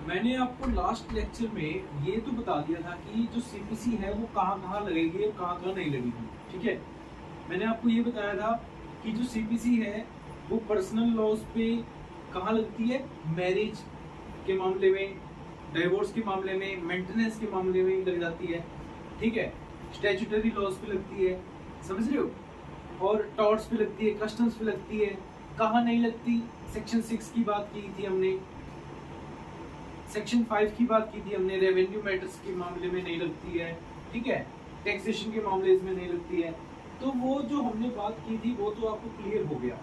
मैंने आपको last lecture में ये तो बता दिया था कि जो सीपीसी है वो कहाँ कहाँ लगेगी और कहाँ कहाँ नहीं लगेगी। ठीक है, मैंने आपको ये बताया था कि जो सीपीसी है वो पर्सनल लॉज पे कहाँ लगती है, मैरिज के मामले में, डिवोर्स के मामले में, मेंटेनेंस के मामले में लग जाती है। ठीक है, स्टैट्यूटरी लॉज पे लगती है, समझ रहे हो, और टॉर्ट्स पे लगती है, कस्टम्स पे लगती है। कहाँ नहीं लगती, सेक्शन 6 की बात की थी हमने, सेक्शन 5 की बात की थी हमने, रेवेन्यू मैटर्स के मामले में नहीं लगती है। ठीक है, टैक्सेशन के मामले में नहीं लगती है। तो वो जो हमने बात की थी वो तो आपको क्लियर हो गया।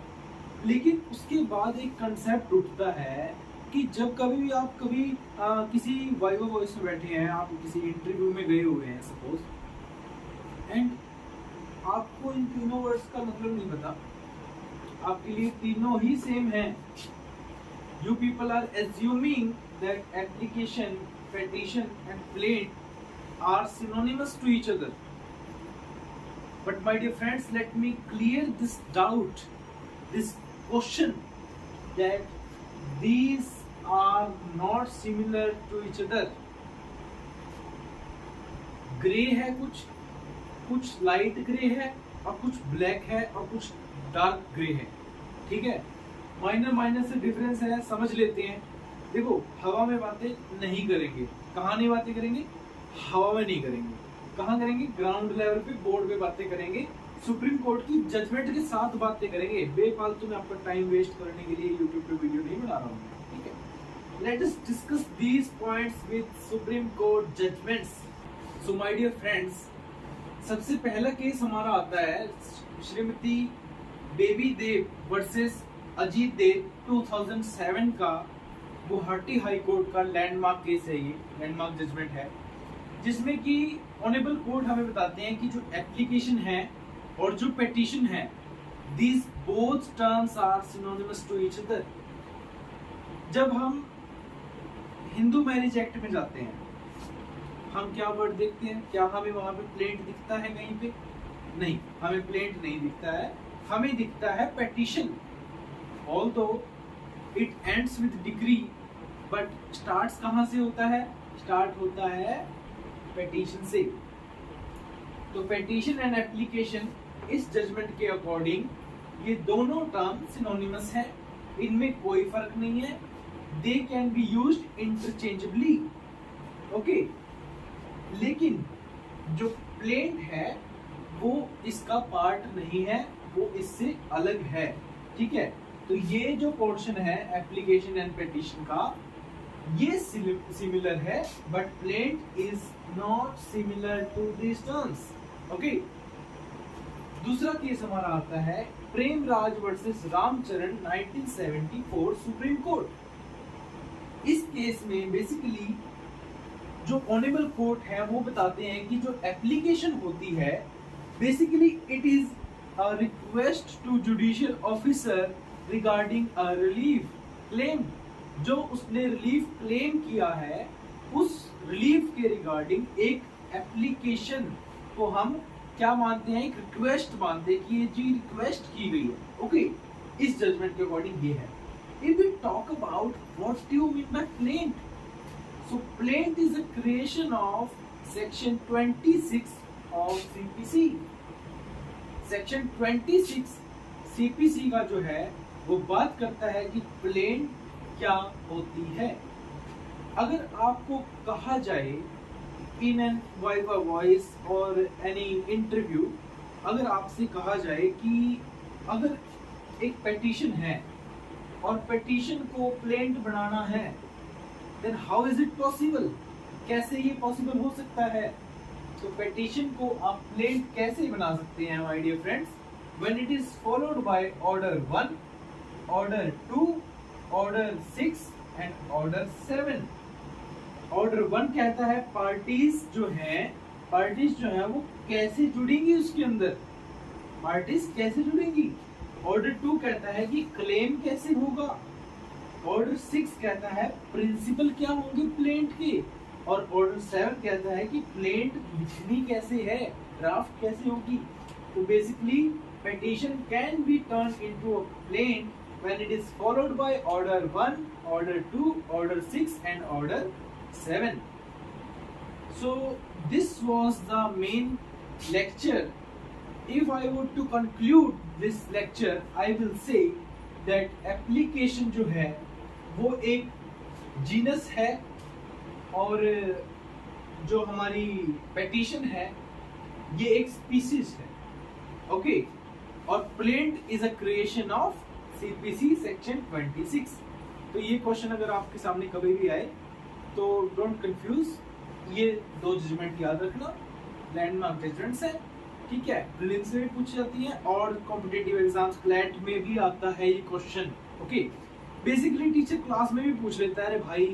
लेकिन उसके बाद एक कंसेप्ट उठता है कि जब कभी भी आप किसी वाइवा वॉइस में बैठे हैं, आप किसी इंटरव्यू में गए हुए हैं सपोज, एंड आपको इन तीनों वर्ड्स का मतलब नहीं पता, आपके लिए तीनों ही सेम है। You people are assuming that application, petition and plaint are synonymous to each other. But my dear friends, let me clear this doubt, this question, that these are not similar to each other. Grey है, कुछ light grey है और कुछ black है और कुछ dark grey है। ठीक है, माइनर से डिफरेंस है, समझ लेते हैं। देखो, हवा में बातें नहीं करेंगे। कहाँ नहीं बातें करेंगे? हवा में नहीं करेंगे। कहाँ करेंगे? ग्राउंड लेवल पे, बोर्ड पे बातें करेंगे। सुप्रीम कोर्ट की जजमेंट के साथ बातें करेंगे। बेफालतू में आपका टाइम वेस्ट करने के लिए यूट्यूब पे वीडियो नहीं बना रहा हूँ। ठीक है, let us discuss these points with supreme court judgments. So my dear friends, सबसे पहला केस हमारा आता है श्रीमती बेबी देव वर्सेस अजीत देव 2007 का, गुवाहाटी हाई कोर्ट का लैंडमार्क केस है। ये लैंडमार्क जजमेंट है जिसमें कि ऑनरेबल कोर्ट हमें बताते हैं कि जो एप्लीकेशन है और जो पेटिशन है, these both terms are synonymous to each other. जब हम हिंदू मैरिज एक्ट में जाते हैं, हम क्या वर्ड देखते हैं? क्या हमें वहां पे प्लेंट दिखता है कहीं पे? नहीं, हमें प्लेंट नहीं दिखता है, हमें दिखता है petition. Although it ends with degree, but starts कहाँ से होता है? स्टार्ट होता है पेटिशन से। तो पेटिशन एंड एप्लीकेशन इस जजमेंट के अकॉर्डिंग ये दोनों टर्म सिनोनिमस है, इनमें कोई फर्क नहीं है। They can be used interchangeably. Okay, लेकिन जो प्लेंट है वो इसका पार्ट नहीं है, वो इससे अलग है। ठीक है, तो ये जो पोर्शन है एप्लीकेशन एंड पेटिशन का, ये सिमिलर है, but plaint is not similar to this terms. Okay, दूसरा केस हमारा आता है Premraj versus Ramcharan 1974 supreme court. इस केस में बेसिकली जो ऑनरेबल कोर्ट है वो बताते हैं कि जो एप्लीकेशन होती है, basically it is a request to judicial officer regarding a relief claim. जो उसने रिलीफ क्लेम किया है, उस रिलीफ के रिगार्डिंग एक एप्लीकेशन को हम क्या मानते हैं? एक रिक्वेस्ट मानते हैं कि ये जी रिक्वेस्ट की गई है। ओके, इस जजमेंट के अकॉर्डिंग ये है। If we talk about what do you mean by plaint, so plaint is a creation of section 26 of CPC. Section 26 CPC का जो है वो बात करता है कि प्लेंट क्या होती है। अगर आपको कहा जाए इन एन वाइवा वॉइस और एनी इंटरव्यू, अगर आपसे कहा जाए कि अगर एक पेटिशन है और पेटिशन को प्लेंट बनाना है, then how is it possible? कैसे ये पॉसिबल हो सकता है? तो पेटिशन को आप प्लेंट कैसे बना सकते हैं my dear friends? When it is followed by order 1, order 2, order 6 and order 7। Order 1 कहता है पार्टीज जो है वो कैसे जुड़ेंगी उसके अंदर, पार्टीज कैसे जुड़ेंगी। ऑर्डर 2 कहता है कि क्लेम कैसे होगा। ऑर्डर 6 कहता है प्रिंसिपल क्या होंगे प्लेंट के, और ऑर्डर 7 कहता है कि प्लेंट लिखनी कैसे है, ड्राफ्ट कैसे होगी। तो basically petition can be turn into a plaint when it is followed by order 1, order 2, order 6 and order 7. So this was the main lecture. If I were to conclude this lecture, I will say that application जो है वो एक genus है और जो हमारी petition है ये एक स्पीसीज है, ओके। और plaint is a creation of CPC section 26। तो ये क्वेश्चन अगर आपके सामने कभी भी आए तो डोंट कंफ्यूज, ये दो जजमेंट याद रखना, लैंडमार्क जजमेंट्स है, ठीक है। प्रीलिम्स से भी पूछी जाती है और कॉम्पिटिटिव एग्जाम्स क्लैट में भी आता है ये question, okay. Basically teacher class में भी पूछ लेता है, अरे भाई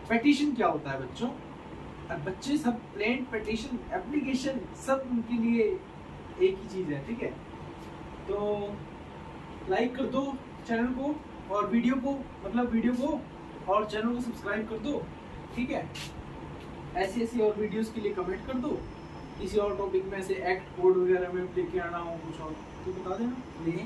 पेटिशन क्या होता है बच्चों, और बच्चे सब प्लेंट पेटिशन एप्लीकेशन सब उनके लिए एक ही चीज है, ठीक है। तो लाइक कर दो चैनल को और वीडियो को और चैनल को सब्सक्राइब कर दो, ठीक है। ऐसी और वीडियोस के लिए कमेंट कर दो। किसी और टॉपिक में से एक्ट कोड वगैरह में लेके आना हो कुछ और तो बता देना, लेंगे।